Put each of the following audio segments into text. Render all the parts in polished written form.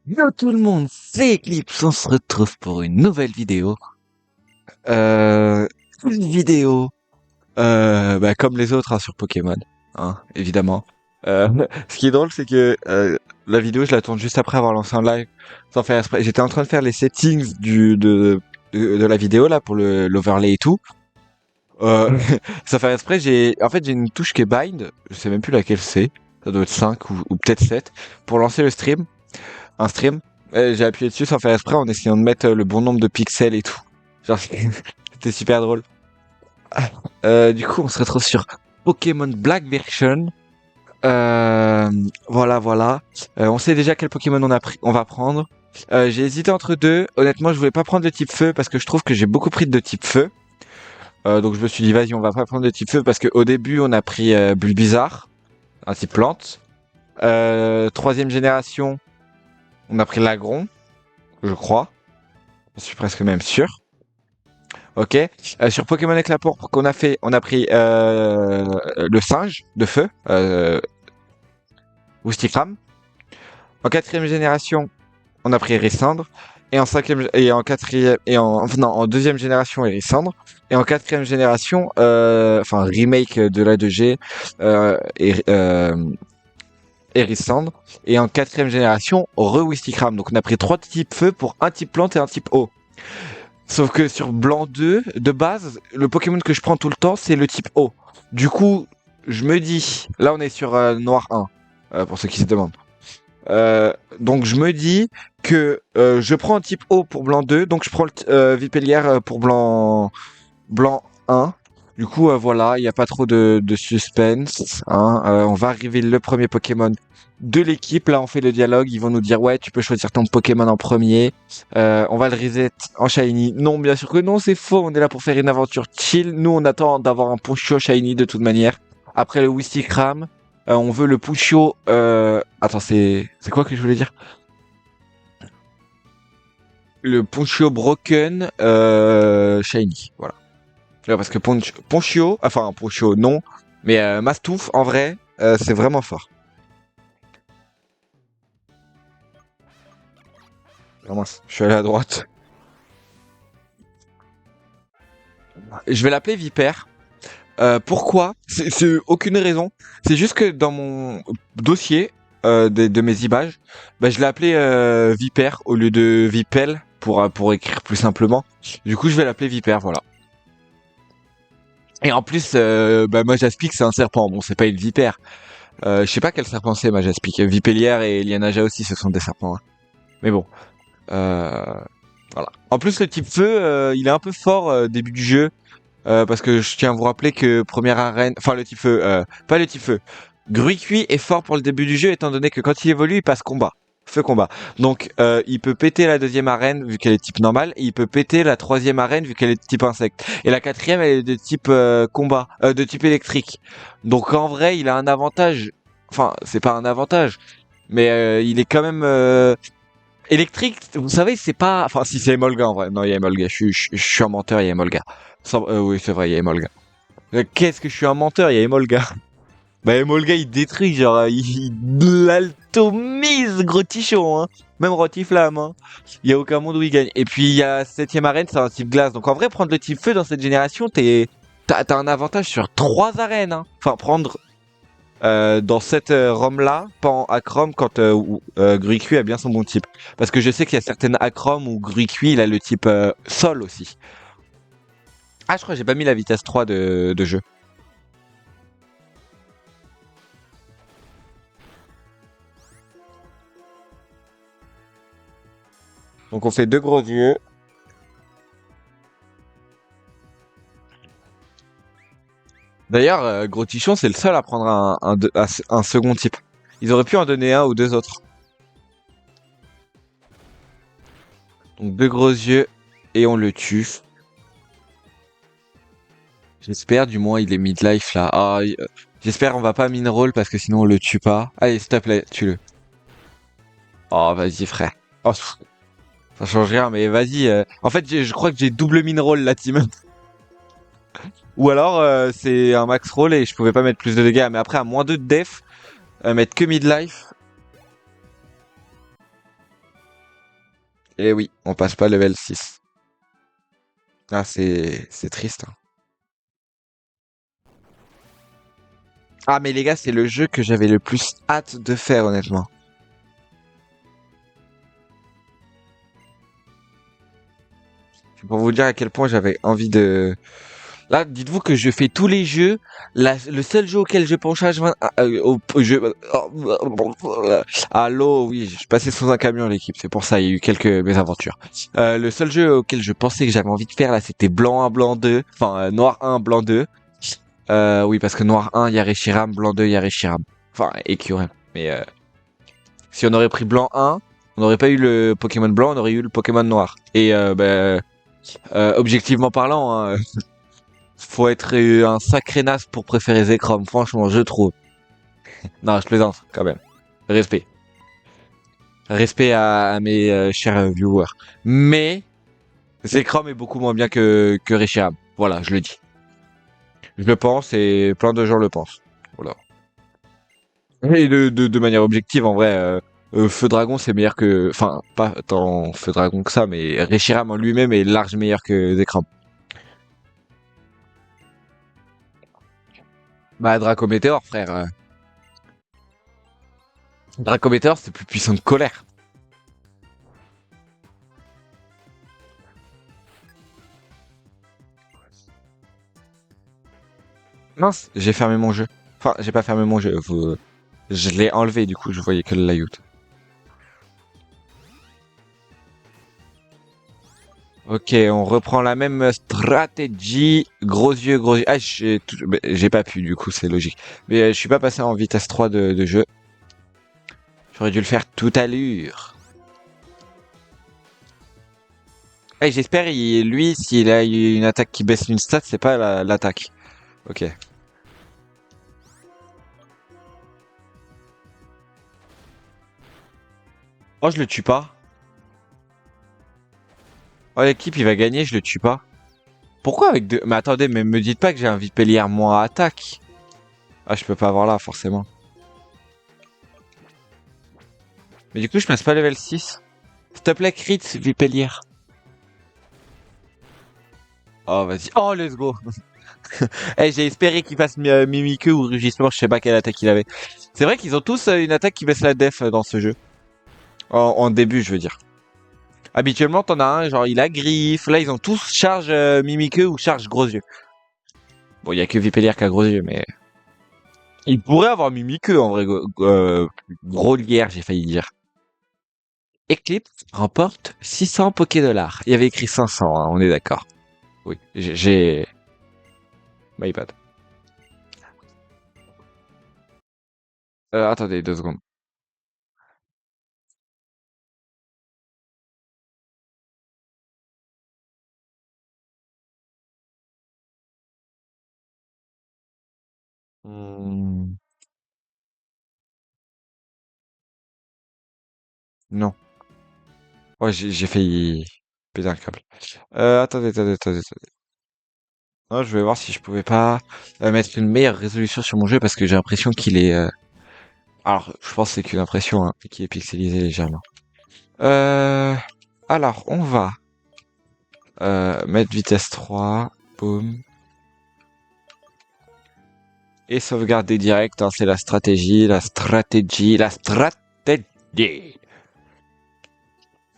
Yo tout le monde, c'est Eclipse, on se retrouve pour une nouvelle vidéo. Une vidéo, comme les autres hein, sur Pokémon, hein, évidemment. Euh, Ce qui est drôle, c'est que la vidéo, je la tourne juste après avoir lancé un live, sans faire exprès. J'étais en train de faire les settings de la vidéo là pour l'overlay et tout. Sans faire exprès, j'ai une touche qui est bind, je sais même plus laquelle c'est, ça doit être 5 ou peut-être 7, pour lancer le stream. Un stream. J'ai appuyé dessus sans faire exprès en essayant de mettre le bon nombre de pixels et tout. Genre, c'était super drôle. Du coup, on se retrouve sur Pokémon Black Version. Voilà, voilà. On sait déjà quel Pokémon on va prendre. J'ai hésité entre deux. Honnêtement, je voulais pas prendre le type feu parce que je trouve que j'ai beaucoup pris de type feu. Donc je me suis dit, vas-y, on va pas prendre le type feu parce qu'au début, on a pris Bulbizarre, un type plante. Troisième génération, on a pris Lagron, je crois. Je suis presque même sûr. Ok. Sur Pokémon avec la pourpre qu'on a fait, on a pris le singe de feu, Woostikram. En quatrième génération, on a pris Hérissandre. Et en cinquième et en quatrième et en deuxième génération Hérissandre. Et en quatrième génération, remake de la 2G, Hérissandre. Et en quatrième génération, Re-Woostikram. Donc on a pris 3 types feu pour un type plante et un type eau. Sauf que sur Blanc 2, de base, le Pokémon que je prends tout le temps, c'est le type eau. Du coup, je me dis, là on est sur Noir 1, pour ceux qui se demandent. Donc je me dis que je prends un type eau pour Blanc 2, donc je prends le Vipellière pour Blanc 1. Du coup, voilà, il n'y a pas trop de suspense. Hein. On va arriver le premier Pokémon de l'équipe. Là, on fait le dialogue. Ils vont nous dire, ouais, tu peux choisir ton Pokémon en premier. On va le reset en Shiny. Non, bien sûr que non, c'est faux. On est là pour faire une aventure chill. Nous, on attend d'avoir un Poncho Shiny de toute manière. Après le Wistikram, on veut le Pucho... Attends, c'est quoi que je voulais dire? Le Poncho Broken Shiny. Voilà. Parce que Ponchio, non, mais Mastouf, en vrai, c'est vraiment fort. Vraiment, je suis allé à droite. Je vais l'appeler Vipère. Pourquoi? C'est aucune raison. C'est juste que dans mon dossier de mes images, je l'ai appelé Vipère au lieu de Vipel pour écrire plus simplement. Du coup, je vais l'appeler Vipère, voilà. Et en plus, Majaspic, c'est un serpent. Bon, c'est pas une vipère. Je sais pas quel serpent c'est, Majaspic. Vipellière et Lianaja aussi, ce sont des serpents. Hein. Mais bon. Euh, voilà. En plus, le type feu, il est un peu fort début du jeu. Parce que je tiens à vous rappeler que première arène... Enfin, le type feu. Pas le type feu. Gruicui est fort pour le début du jeu, étant donné que quand il évolue, il passe combat. Feu combat. Donc, il peut péter la deuxième arène vu qu'elle est type normal, et il peut péter la troisième arène vu qu'elle est de type insecte. Et la quatrième, elle est de type combat, de type électrique. Donc, en vrai, il a un avantage. Enfin, c'est pas un avantage, mais il est quand même électrique. Vous savez, c'est pas. Enfin, si c'est Emolga en vrai. Non, il y a Emolga. Je suis un menteur. Il y a Emolga. Oui, c'est vrai, il y a Emolga. Qu'est-ce que je suis un menteur, il y a Emolga. Bah Emolga il détruit, genre il l'altomise, gros tichon, hein. Même Rotiflamme, hein. Il y a aucun monde où il gagne. Et puis il y a septième arène, c'est un type glace. Donc en vrai, prendre le type feu dans cette génération, t'as un avantage sur 3 arènes, hein. Enfin, prendre dans cette ROM là, pas en Acrom quand Gruicui a bien son bon type. Parce que je sais qu'il y a certaines Acrom où Gruicui il a le type sol aussi. Ah, je crois que j'ai pas mis la vitesse 3 de jeu. Donc on fait 2 gros yeux. D'ailleurs, Gros Tichon, c'est le seul à prendre un second type. Ils auraient pu en donner un ou 2 autres. Donc 2 gros yeux et on le tue. J'espère, du moins, il est midlife là. Ah, j'espère on va pas min-roll parce que sinon on le tue pas. Allez, s'il te plaît, tue-le. Oh, vas-y, frère. Oh, ça change rien, mais vas-y. En fait, je crois que j'ai double min-roll la team. Ou alors, c'est un max roll et je pouvais pas mettre plus de dégâts. Mais après, à moins 2 de def, mettre que midlife. Et oui, on passe pas level 6. Ah, c'est triste, hein. Ah, mais les gars, c'est le jeu que j'avais le plus hâte de faire, honnêtement. C'est pour vous dire à quel point j'avais envie de... Là, dites-vous que je fais tous les jeux. Le seul jeu auquel je penche H20, au jeu... Allô, oui, je suis passé sous un camion, l'équipe. C'est pour ça, il y a eu quelques mésaventures. Le seul jeu auquel je pensais que j'avais envie de faire, là, c'était Blanc 1, Blanc 2. Enfin, Noir 1, Blanc 2. Oui, parce que Noir 1, il y a Reshiram, Blanc 2, il y a Reshiram. Enfin, et Kyurem. Mais si on aurait pris Blanc 1, on n'aurait pas eu le Pokémon Blanc, on aurait eu le Pokémon Noir. Et objectivement parlant, hein, faut être un sacré naze pour préférer Zekrom, franchement, je trouve. Non, je plaisante, quand même. Respect. Respect à mes chers viewers. Mais, Zekrom est beaucoup moins bien que Reshiram. Voilà, je le dis. Je le pense et plein de gens le pensent. Voilà. Et de manière objective, en vrai, Feu Dragon, c'est meilleur que... Enfin, pas tant Feu Dragon que ça, mais Reshiram en lui-même est large meilleur que Zekrom. Bah, Draco Météor, frère. Draco Météor, c'est plus puissant que Colère. Mince, j'ai fermé mon jeu. Enfin, j'ai pas fermé mon jeu. Je l'ai enlevé, du coup, je voyais que le layout. Ok, on reprend la même stratégie. Gros yeux, gros yeux. Ah, j'ai pas pu, du coup, c'est logique. Mais je suis pas passé en vitesse 3 de jeu. J'aurais dû le faire tout à l'heure. Eh, j'espère, lui, s'il a eu une attaque qui baisse une stat, c'est pas l'attaque. Ok. Oh, je le tue pas. Oh, l'équipe, il va gagner, je le tue pas. Pourquoi avec deux... Mais attendez, mais me dites pas que j'ai un Vipellier moins attaque. Ah, je peux pas avoir là, forcément. Mais du coup, je passe pas level 6. S'il te plaît, crit, Vipellier. Oh, vas-y. Oh, let's go. Eh, j'ai espéré qu'il fasse Mimikyu ou Rugissement, je sais pas quelle attaque il avait. C'est vrai qu'ils ont tous une attaque qui baisse la def dans ce jeu. En début, je veux dire. Habituellement, t'en as un, genre il a griffe. Là, ils ont tous charge Mimikyu ou charge gros yeux. Bon, il y a que Vipellier qui a gros yeux, mais... Il pourrait avoir Mimikyu, en vrai. Gros lierre, j'ai failli dire. Eclipse remporte 600 Poké-Dollars. Il y avait écrit 500, hein, on est d'accord. Oui, j'ai... My bad. Attendez, 2 secondes. Hmm, non. Ouais, j'ai failli péter un câble. Attendez. Non, je vais voir si je pouvais pas mettre une meilleure résolution sur mon jeu parce que j'ai l'impression qu'il est... Alors, je pense que c'est qu'une impression, hein, qui est pixelisé légèrement. Euh... Alors, on va mettre vitesse 3. Boum. Et sauvegarder direct, hein, c'est la stratégie, la stratégie.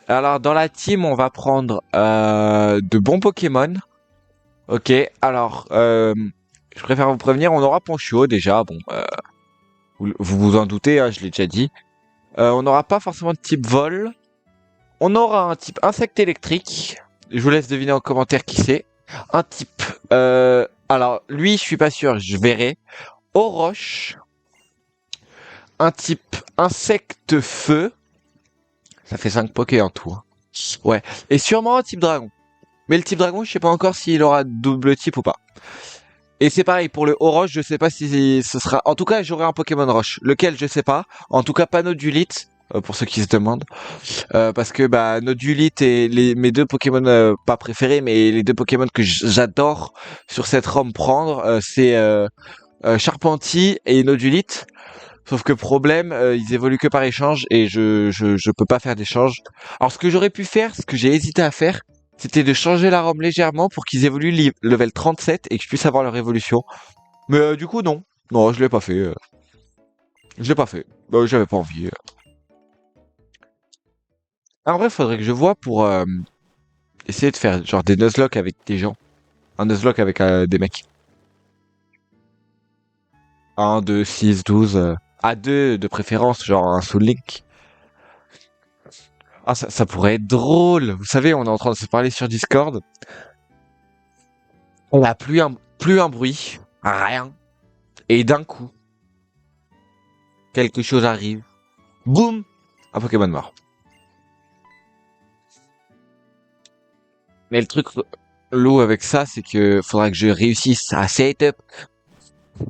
Alors, dans la team, on va prendre de bons Pokémon. Ok, alors, je préfère vous prévenir, on aura Ponchio déjà, bon, vous vous en doutez, hein, je l'ai déjà dit. On n'aura pas forcément de type vol. On aura un type insecte électrique. Je vous laisse deviner en commentaire qui c'est. Un type... alors, lui, je suis pas sûr, je verrai. Oroche. Un type insecte feu. Ça fait 5 Poké en tout, hein. Ouais. Et sûrement un type dragon. Mais le type dragon, je sais pas encore s'il aura double type ou pas. Et c'est pareil pour le haut roche, je sais pas si ce sera. En tout cas, j'aurai un Pokémon roche. Lequel, je sais pas. En tout cas, pas Nodulite, pour ceux qui se demandent, parce que bah Nodulite et mes deux Pokémon pas préférés, mais les deux Pokémon que j'adore sur cette ROM prendre, c'est Charpentier et Nodulite. Sauf que problème, ils évoluent que par échange et je peux pas faire d'échange. Alors ce que j'aurais pu faire, ce que j'ai hésité à faire, c'était de changer la ROM légèrement pour qu'ils évoluent level 37 et que je puisse avoir leur évolution. Mais du coup non. Non, je l'ai pas fait. Je l'ai pas fait. Bah, j'avais pas envie. En vrai, faudrait que je vois pour essayer de faire genre des nuzlocke avec des gens. Un nuzlocke avec des mecs. 1, 2, 6, 12. À 2 de préférence, genre un Soul Link. Ah, ça pourrait être drôle. Vous savez, on est en train de se parler sur Discord. On a plus un bruit. Rien. Et d'un coup, quelque chose arrive. Boum! Un Pokémon mort. Mais le truc lourd avec ça, c'est que faudra que je réussisse à setup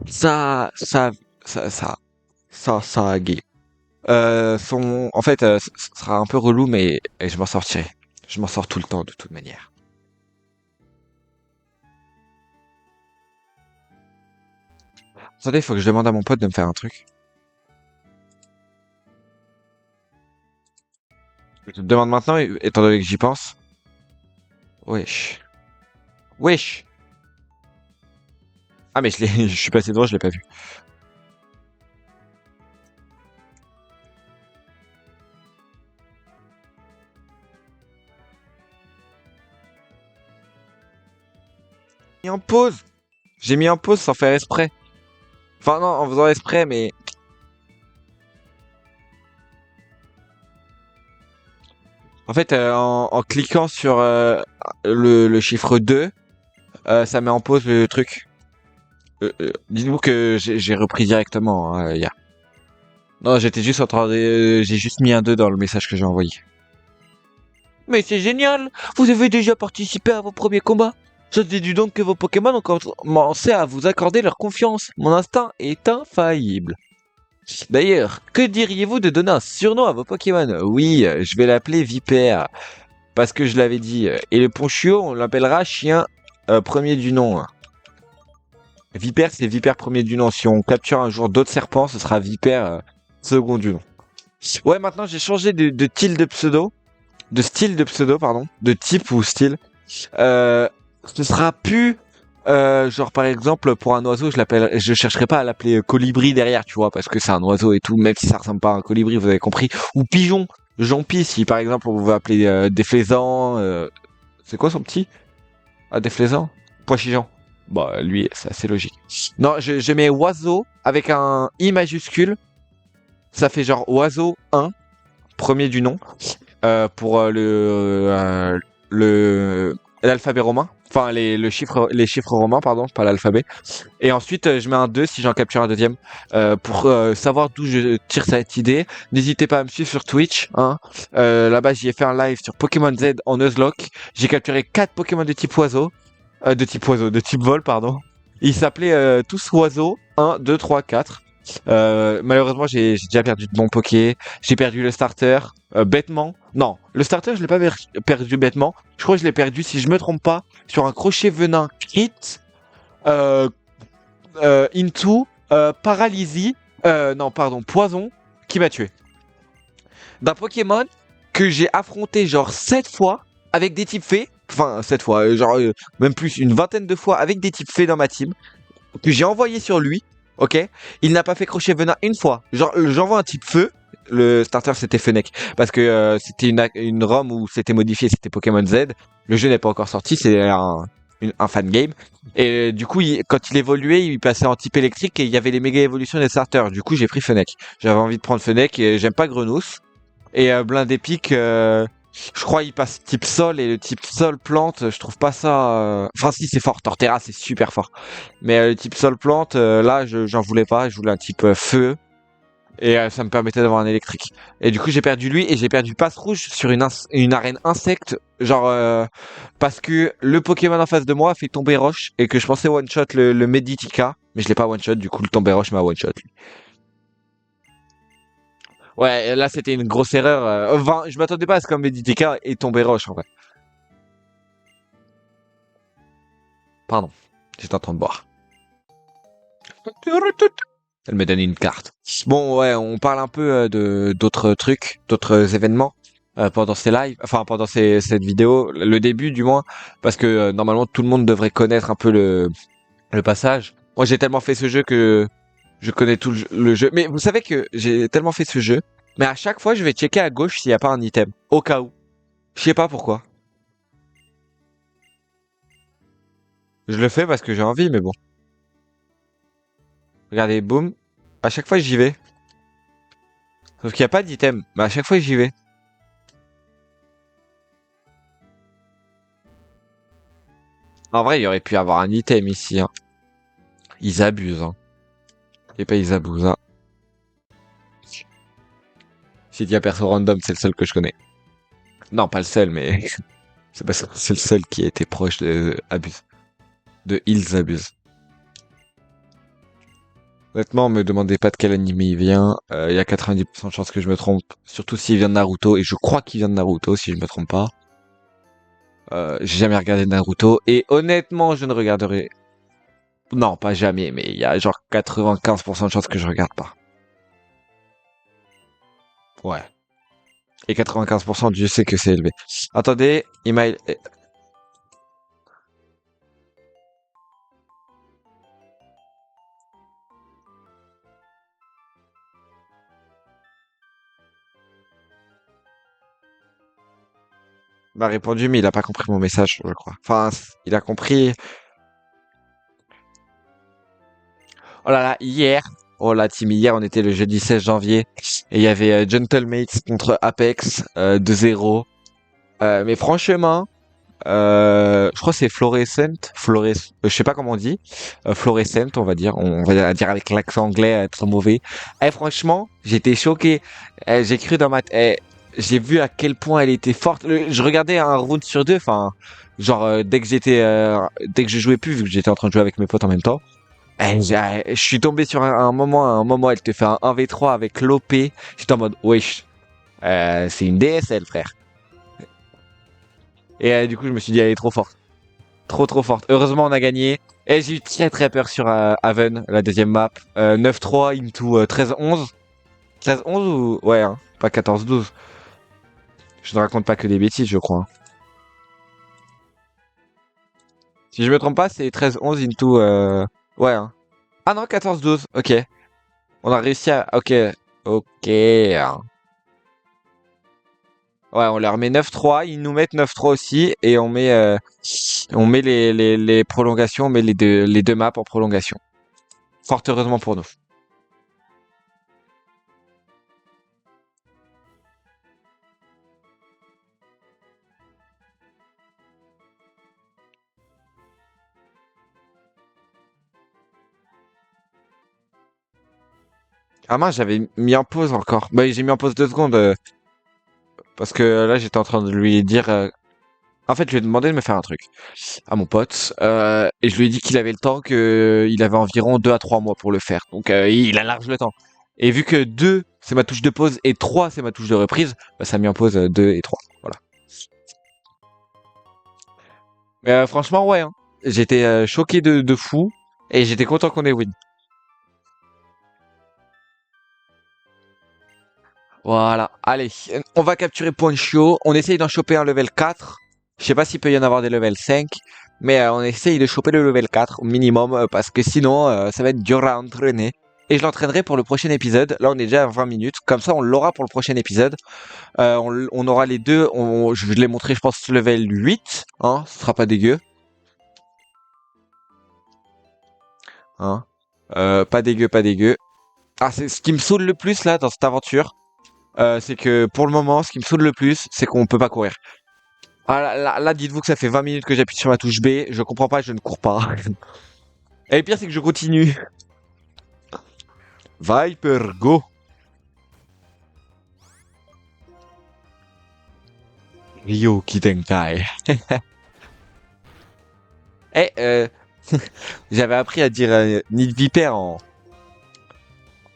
ça, ça, ça, ça, ça, gay. En fait, ça sera un peu relou, mais je m'en sortirai. Je m'en sors tout le temps, de toute manière. Attendez, faut que je demande à mon pote de me faire un truc. Je te demande maintenant, étant donné que j'y pense. Wesh. Wesh. Ah, mais je suis passé devant, je l'ai pas vu. Mis en pause. J'ai mis en pause sans faire exprès. Enfin, non, en faisant exprès, mais en fait, en cliquant sur le chiffre 2, ça met en pause le truc. Dites-vous que j'ai repris directement, hein, hier. Non, j'étais juste en train de... J'ai juste mis un 2 dans le message que j'ai envoyé. Mais c'est génial! Vous avez déjà participé à vos premiers combats. Ça déduit donc que vos Pokémon ont commencé à vous accorder leur confiance. Mon instinct est infaillible. D'ailleurs, que diriez-vous de donner un surnom à vos Pokémon? Oui, je vais l'appeler Vipère. Parce que je l'avais dit. Et le Ponchio, on l'appellera chien premier du nom. Vipère, c'est Vipère premier du nom. Si on capture un jour d'autres serpents, ce sera Vipère second du nom. Ouais, maintenant j'ai changé de style de pseudo. De style de pseudo, pardon. De type ou style. Ce sera plus... genre par exemple pour un oiseau je chercherai pas à l'appeler colibri derrière, tu vois, parce que c'est un oiseau et tout, même si ça ressemble pas à un colibri, vous avez compris, ou pigeon, Jean-Pi, si par exemple on veut appeler déflaisant, c'est quoi son petit? Ah, déflaisant, Pois-Chigeon. Bah lui c'est assez logique. Non, je mets oiseau avec un i majuscule, ça fait genre oiseau 1, premier du nom, pour le l'alphabet romain. Enfin, les chiffres romains, pardon, pas l'alphabet. Et ensuite, je mets un 2 si j'en capture un deuxième. Pour savoir d'où je tire cette idée, n'hésitez pas à me suivre sur Twitch. Hein. Là-bas, j'y ai fait un live sur Pokémon Z en Nuzlocke. J'ai capturé 4 Pokémon de type oiseau. De type vol, pardon. Ils s'appelaient tous oiseaux. 1, 2, 3, 4. Malheureusement, j'ai déjà perdu de mon Poké. J'ai perdu le starter bêtement. Non, le starter, je l'ai pas perdu bêtement. Je crois que je l'ai perdu, si je me trompe pas, sur un crochet venin crit euh, into paralysie. Non, pardon, poison qui m'a tué. D'un Pokémon que j'ai affronté genre 7 fois avec des types fées. Enfin, 7 fois, genre même plus, une vingtaine de fois avec des types fées dans ma team. Que j'ai envoyé sur lui. Ok, il n'a pas fait crochet venin une fois. Genre, j'envoie un type feu. Le starter c'était Fennec parce que c'était une ROM où c'était modifié, c'était Pokémon Z. Le jeu n'est pas encore sorti, c'est un fan game. Et du coup, quand il évoluait, il passait en type électrique et il y avait les méga évolutions des starters. Du coup, j'ai pris Fennec. J'avais envie de prendre Fennec et j'aime pas Grenousse. Et blindé pique, je crois il passe type sol et le type sol plante, je trouve pas ça. Enfin si c'est fort, Torterra c'est super fort. Mais le type sol plante, là j'en voulais pas, je voulais un type feu et ça me permettait d'avoir un électrique. Et du coup j'ai perdu lui et j'ai perdu passe rouge sur une arène insecte, genre parce que le Pokémon en face de moi a fait tomber roche et que je pensais one shot le Meditica, mais je l'ai pas one shot, du coup le tomber roche m'a one shot. Ouais, là c'était une grosse erreur. Enfin, je m'attendais pas à ce qu'un Meditica ait tombé roche en vrai. Pardon, j'étais en train de boire. Elle me donne une carte. Bon, ouais, on parle un peu de d'autres trucs, d'autres événements pendant ces lives, enfin pendant cette vidéo, le début du moins, parce que normalement tout le monde devrait connaître un peu le passage. Moi, j'ai tellement fait ce jeu que je connais tout le jeu. Mais vous savez que j'ai tellement fait ce jeu, mais à chaque fois, je vais checker à gauche s'il n'y a pas un item, au cas où. Je sais pas pourquoi. Je le fais parce que j'ai envie, mais bon. Regardez, boum. À chaque fois, j'y vais. Sauf qu'il n'y a pas d'item. Mais à chaque fois, j'y vais. En vrai, il y aurait pu avoir un item ici. Hein. Ils abusent. Hein. Et pas ils abusent. Hein. S'il y a perso random, c'est le seul que je connais. Non, pas le seul, mais c'est parce que c'est le seul qui a été proche de Abuse. De Ils Abuse. Honnêtement, me demandez pas de quel anime il vient. Il y a 90% de chances que je me trompe. Surtout s'il vient de Naruto. Et je crois qu'il vient de Naruto, si je me trompe pas. J'ai jamais regardé Naruto. Et honnêtement, je ne regarderai... Non, pas jamais, mais il y a genre 95% de chances que je regarde pas. Ouais. Et 95%, Dieu sait que c'est élevé. Attendez, il m'a... m'a répondu, mais il a pas compris mon message, je crois. Enfin, il a compris... Oh là là, hier... Oh la team, hier, on était le jeudi 16 janvier. Et il y avait Gentlemates contre Apex 2-0. Mais franchement... je crois que c'est je sais pas comment on dit, Fluorescent, on va dire avec l'accent anglais très mauvais. Eh, franchement, j'étais choqué. J'ai cru dans j'ai vu à quel point elle était forte. Je regardais un round sur deux, enfin, genre dès que je jouais plus, vu que j'étais en train de jouer avec mes potes en même temps. Je suis tombé sur un moment, elle te fait un 1v3 avec l'OP. J'étais en mode, wesh, c'est une DSL, frère. Et du coup, je me suis dit, elle est trop forte. Trop trop forte. Heureusement on a gagné. Et j'ai eu très très peur sur Haven, la deuxième map. 9-3 into 13-11. 13-11 ou... Ouais, hein, pas 14-12. Je ne raconte pas que des bêtises, je crois. Hein. Si je me trompe pas, c'est 13-11 into... Ouais, hein. Ah non, 14-12, ok. On a réussi à... Ok, ok. Hein. Ouais, on leur met 9-3, ils nous mettent 9-3 aussi, et on met les prolongations, on met les deux maps en prolongation. Fort heureusement pour nous. Ah mince, j'avais mis en pause encore. Bah, j'ai mis en pause 2 secondes parce que là j'étais en train de lui dire. En fait, je lui ai demandé de me faire un truc à mon pote et je lui ai dit qu'il avait le temps, que il avait environ 2 à 3 mois pour le faire. Donc il a large le temps. Et vu que 2 c'est ma touche de pause et 3 c'est ma touche de reprise, bah, ça a mis en pause 2 et 3. Voilà. Mais franchement, ouais. Hein. J'étais choqué de fou et j'étais content qu'on ait win. Voilà, allez, on va capturer Poncho, on essaye d'en choper un level 4. Je sais pas s'il peut y en avoir des level 5, mais on essaye de choper le level 4 au minimum, parce que sinon ça va être dur à entraîner. Et je l'entraînerai pour le prochain épisode, là on est déjà à 20 minutes, comme ça on l'aura pour le prochain épisode. On aura les deux, je vais les montrer je pense level 8, hein, ce sera pas dégueu. Hein. Pas dégueu, pas dégueu. Ah, c'est ce qui me saoule le plus là dans cette aventure. C'est que pour le moment, ce qui me saoule le plus, c'est qu'on peut pas courir. Ah, là, dites-vous que ça fait 20 minutes que j'appuie sur ma touche B, je comprends pas, je ne cours pas. Et le pire, c'est que je continue. Viper, go! Ryo Kitenkai. Eh, j'avais appris à dire Nid Viper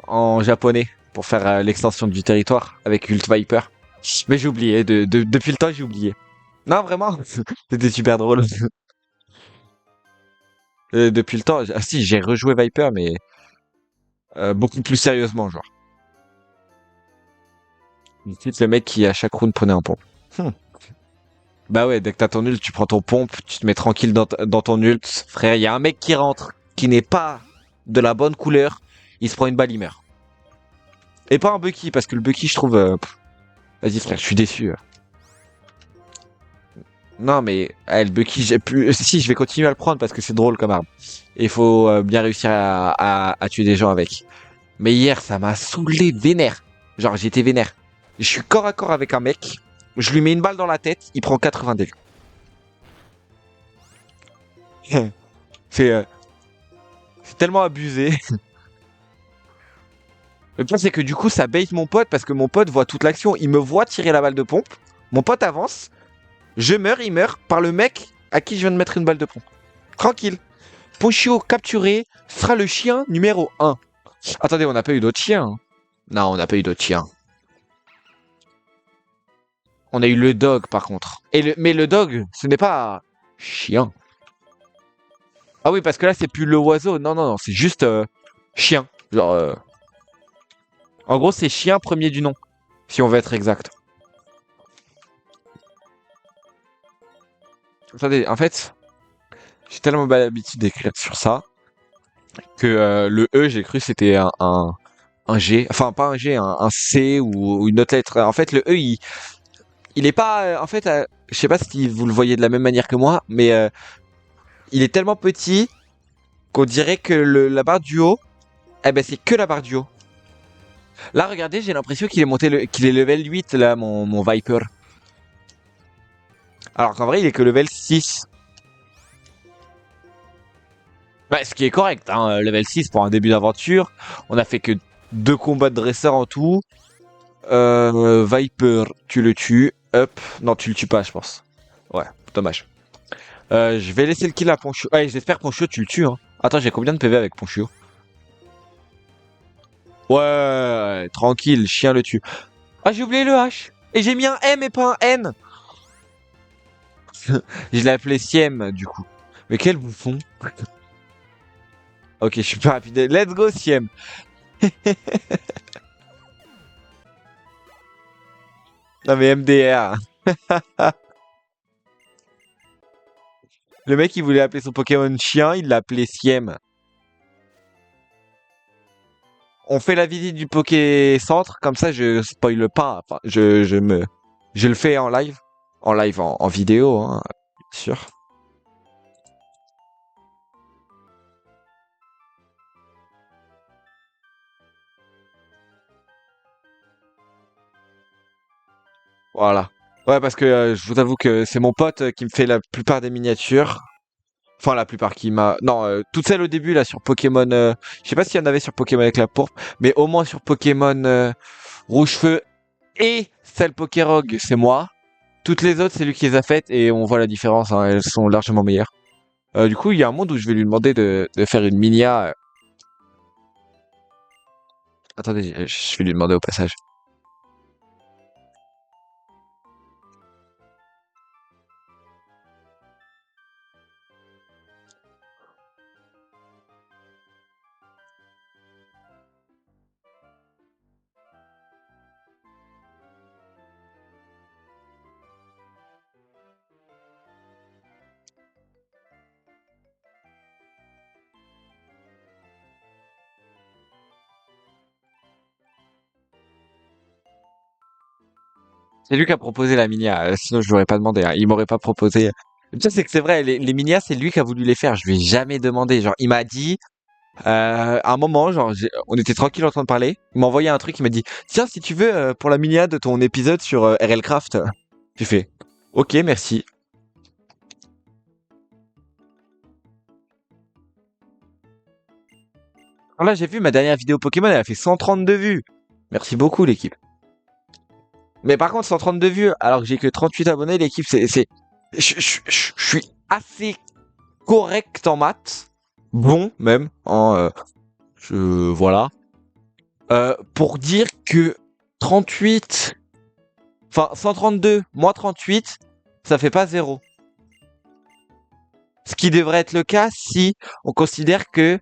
en japonais pour faire l'extension du territoire avec Ult Viper. Mais j'ai oublié, depuis le temps, j'ai oublié. Non, vraiment, c'était super drôle. Depuis le temps, ah si, j'ai rejoué Viper, mais beaucoup plus sérieusement, genre. Limite, le mec qui à chaque round prenait un pompe. Hmm. Bah ouais, dès que t'as ton ult, tu prends ton pompe, tu te mets tranquille dans ton ult. Frère, il y a un mec qui rentre, qui n'est pas de la bonne couleur, il se prend une balle, il meurt. Et pas un Bucky, parce que le Bucky, je trouve... Vas-y frère, je suis déçu. Non mais, le Bucky, j'ai plus... Si, je vais continuer à le prendre parce que c'est drôle comme arme. Et il faut bien réussir à tuer des gens avec. Mais hier, ça m'a saoulé vénère. Genre, j'étais vénère. Je suis corps à corps avec un mec, je lui mets une balle dans la tête, il prend 80 dégâts. c'est euh, c'est tellement abusé. Le pire, c'est que du coup, ça bait mon pote parce que mon pote voit toute l'action. Il me voit tirer la balle de pompe. Mon pote avance. Je meurs, il meurt par le mec à qui je viens de mettre une balle de pompe. Tranquille. Pochio capturé sera le chien numéro 1. Attendez, on n'a pas eu d'autres chiens. Hein. Non, on n'a pas eu d'autres chiens. On a eu le dog par contre. Mais le dog, ce n'est pas chien. Ah oui, parce que là, c'est plus le oiseau. Non, non, non, c'est juste chien. Genre, en gros, c'est chien premier du nom, si on veut être exact. Attendez, en fait, j'ai tellement l'habitude d'écrire sur ça que le E, j'ai cru c'était un G. Enfin, pas un G, un C ou une autre lettre. En fait, le E, il est pas... en fait, je sais pas si vous le voyez de la même manière que moi, mais il est tellement petit qu'on dirait que la barre du haut, eh ben, c'est que la barre du haut. Là, regardez, j'ai l'impression qu'il est monté, qu'il est level 8, là, mon Viper. Alors qu'en vrai, il est que level 6. Bah, ce qui est correct, hein, level 6 pour un début d'aventure. On a fait que 2 combats de dresseur en tout. Viper, tu le tues. Up. Non, tu le tues pas, je pense. Ouais, dommage. Je vais laisser le kill à Ponchio. Ouais, j'espère Ponchio, tu le tues. Hein. Attends, j'ai combien de PV avec Ponchio? Ouais, tranquille, chien le tue. Ah, j'ai oublié le H. Et j'ai mis un M et pas un N. Je l'ai appelé Siem, du coup. Mais quel bouffon. Ok, je suis pas rapide. Let's go, Siem. Non, mais MDR. Le mec, il voulait appeler son Pokémon chien, il l'a appelé Siem. On fait la visite du Poké Centre, comme ça, je spoil pas. Enfin, je le fais en live. En live, en vidéo, hein, bien sûr. Voilà. Ouais, parce que je vous avoue que c'est mon pote qui me fait la plupart des miniatures. Enfin, la plupart qui m'a... Non, toutes celles au début, là, sur Pokémon... Je sais pas s'il y en avait sur Pokémon avec la pourpre, mais au moins sur Pokémon Rouge-Feu et celle Pokérogue, c'est moi. Toutes les autres, c'est lui qui les a faites et on voit la différence, hein, elles sont largement meilleures. Du coup, il y a un monde où je vais lui demander de faire une minia. Attendez, je vais lui demander au passage. C'est lui qui a proposé la minia, sinon je l'aurais pas demandé. Hein. Il m'aurait pas proposé. Le pire, c'est que c'est vrai, les minias, c'est lui qui a voulu les faire. Je lui ai jamais demandé. Genre, il m'a dit, à un moment, genre, on était tranquille en train de parler. Il m'a envoyé un truc, il m'a dit, tiens, si tu veux, pour la minia de ton épisode sur RL Craft. J'ai fait, ok, merci. Alors là, j'ai vu ma dernière vidéo Pokémon, elle a fait 132 vues. Merci beaucoup, l'équipe. Mais par contre, 132 vues, alors que j'ai que 38 abonnés, l'équipe, je suis assez correct en maths. Bon, même. Hein, voilà. Pour dire que 38... Enfin, 132 moins 38, ça fait pas 0. Ce qui devrait être le cas si on considère que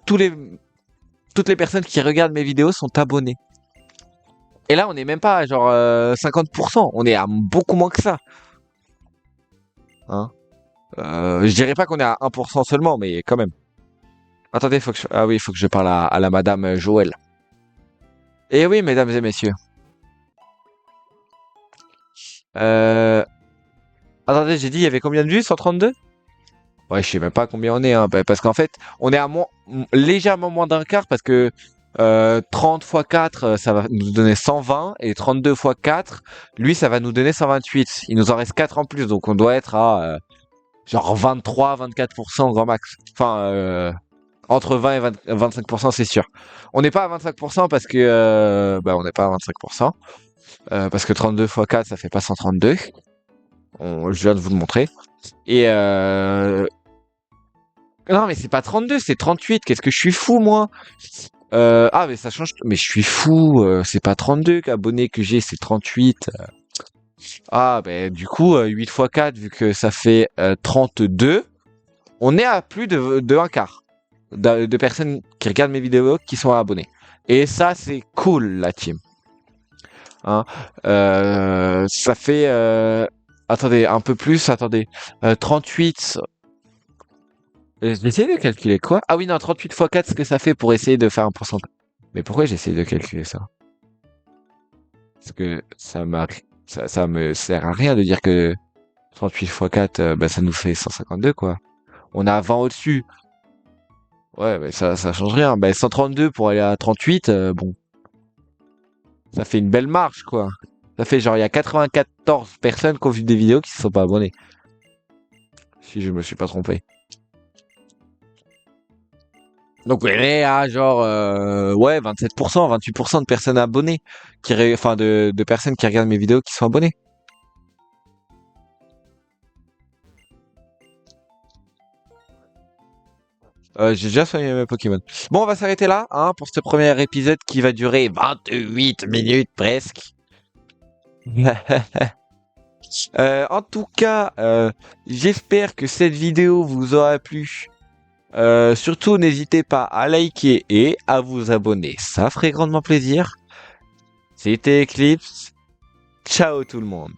tous les... toutes les personnes qui regardent mes vidéos sont abonnées. Et là, on n'est même pas à genre 50%. On est à beaucoup moins que ça. Hein, je dirais pas qu'on est à 1% seulement, mais quand même. Attendez, ah oui, faut que je parle à la madame Joël. Et oui, mesdames et messieurs. Euh... Attendez, j'ai dit, il y avait combien de vues? 132? Ouais, je sais même pas combien on est, hein. Parce qu'en fait, on est à légèrement moins d'un quart parce que 30 x 4, ça va nous donner 120 et 32 x 4, lui, ça va nous donner 128. Il nous en reste 4 en plus, donc on doit être à genre 23-24% grand max. Enfin, entre 20 et 25%, c'est sûr. On n'est pas à 25% parce que on n'est pas à 25%. Parce que 32 x 4, ça fait pas 132. Je viens de vous le montrer. Et non, mais c'est pas 32, c'est 38. Qu'est-ce que je suis fou, moi? Ah, mais ça change. Mais je suis fou. C'est pas 32 qu'abonnés que j'ai, c'est 38. Ah, ben du coup, 8 x 4, vu que ça fait 32, on est à plus de un quart de personnes qui regardent mes vidéos qui sont abonnés. Et ça, c'est cool, la team. Hein, ça fait... attendez, un peu plus, attendez. 38... J'ai essayé de calculer quoi? Ah oui, non, 38 x 4, ce que ça fait pour essayer de faire un pourcentage. Mais pourquoi j'essaie de calculer ça? Parce que ça me sert à rien de dire que 38 x 4, ça nous fait 152, quoi. On a 20 au-dessus. Ouais, mais ça change rien. 132 pour aller à 38, bon. Ça fait une belle marge, quoi. Ça fait genre, il y a 94 personnes qui ont vu des vidéos qui se sont pas abonnées. Si je me suis pas trompé. Donc, on est à genre, ouais, 27%, 28% de personnes abonnées. Enfin, de personnes qui regardent mes vidéos qui sont abonnées. J'ai déjà soigné mes Pokémon. Bon, on va s'arrêter là, hein, pour ce premier épisode qui va durer 28 minutes presque. En tout cas, j'espère que cette vidéo vous aura plu. Surtout, n'hésitez pas à liker et à vous abonner. Ça ferait grandement plaisir. C'était Eclipse. Ciao tout le monde.